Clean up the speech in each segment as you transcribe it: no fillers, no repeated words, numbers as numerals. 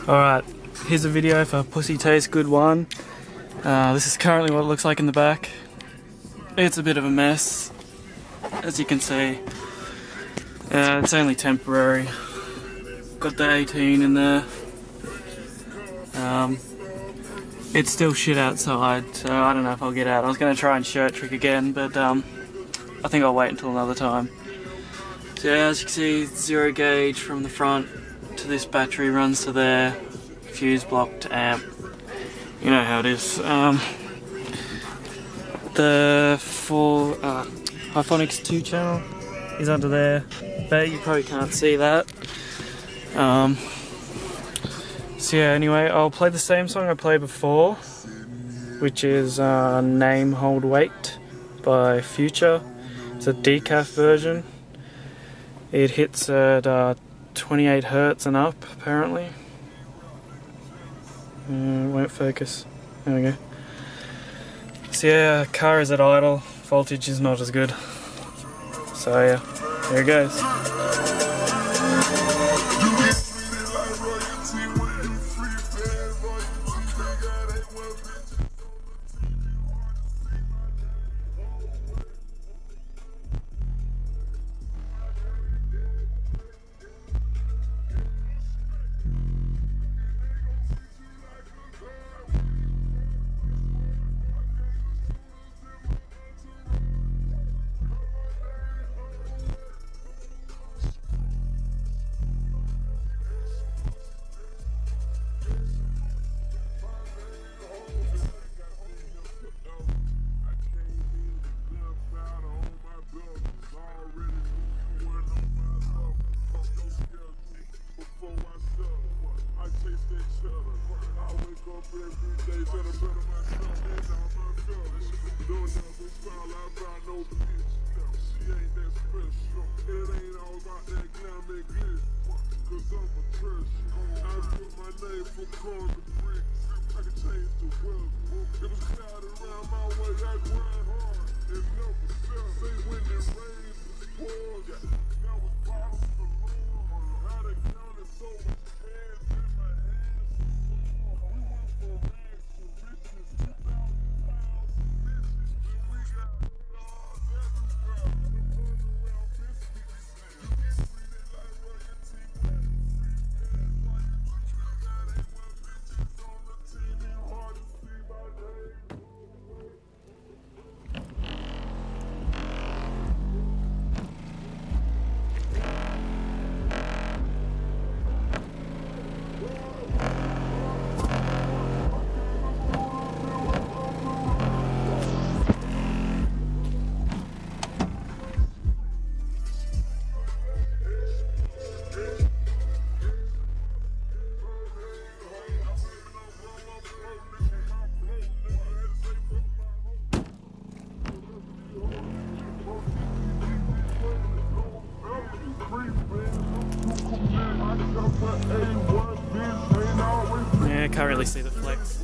Alright, here's a video for pussytastegood1. This is currently what it looks like in the back. It's a bit of a mess, as you can see. It's only temporary. Got the 18 in there. It's still shit outside, so I don't know if I'll get out. I was going to try and shirt trick again, but I think I'll wait until another time. So yeah, as you can see, 0 gauge from the front to this battery runs to there, fuse block to amp. You know how it is. The full Hifonics 2 channel is under there, but you probably can't see that. So yeah, anyway, I'll play the same song I played before, which is Name Hold Wait by Future. It's a decaf version. It hits at 28 Hz and up, apparently. Won't focus. There we go. So yeah, car is at idle, voltage is not as good. So yeah, here it goes. Yeah, can't really see the flex.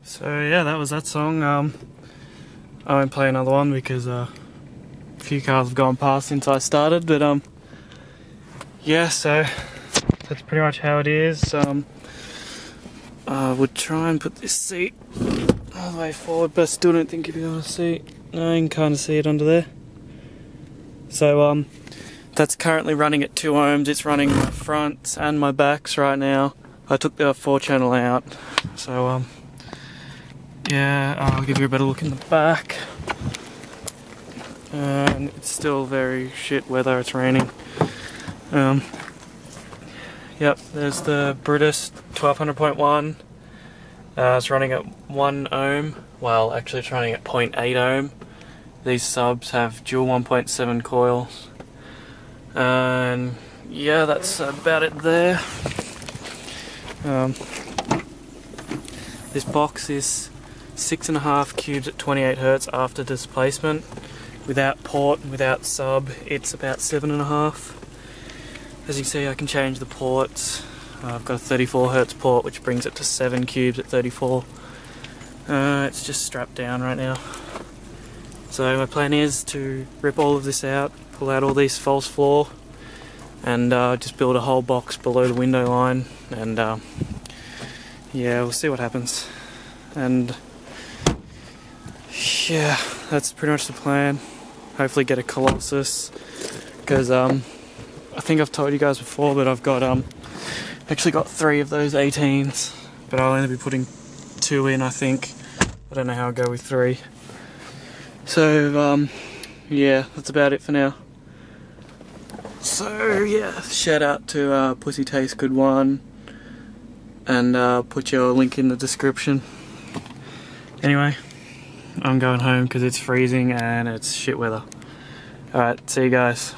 So yeah, that was that song. I won't play another one because a few cars have gone past since I started, but yeah, so that's pretty much how it is. I would try and put this seat all the way forward, but I still don't think you'll be able to see. No, you can kind of see it under there. So that's currently running at 2 ohms. It's running my fronts and my backs right now. I took the 4-channel out, so yeah, I'll give you a better look in the back. And it's still very shit weather, it's raining. Yep, there's the BRZ1200.1. It's running at 1 ohm, well actually it's running at 0.8 ohm. These subs have dual 1.7 coils. And yeah, that's about it there. This box is 6.5 cubes at 28 Hz after displacement. Without port and without sub, it's about 7.5. As you can see, I can change the ports. I've got a 34 Hz port, which brings it to 7 cubes at 34. It's just strapped down right now. So my plan is to rip all of this out, pull out all these false floor, and just build a whole box below the window line, and yeah, we'll see what happens. And yeah, that's pretty much the plan. Hopefully get a Colossus, because I think I've told you guys before, but I've got actually got 3 of those 18s, but I'll only be putting 2 in, I think. I don't know how I'll go with 3. So yeah, that's about it for now. So yeah, shout out to pussytastegood1, and put your link in the description. Anyway, I'm going home because it's freezing and it's shit weather. Alright, see you guys.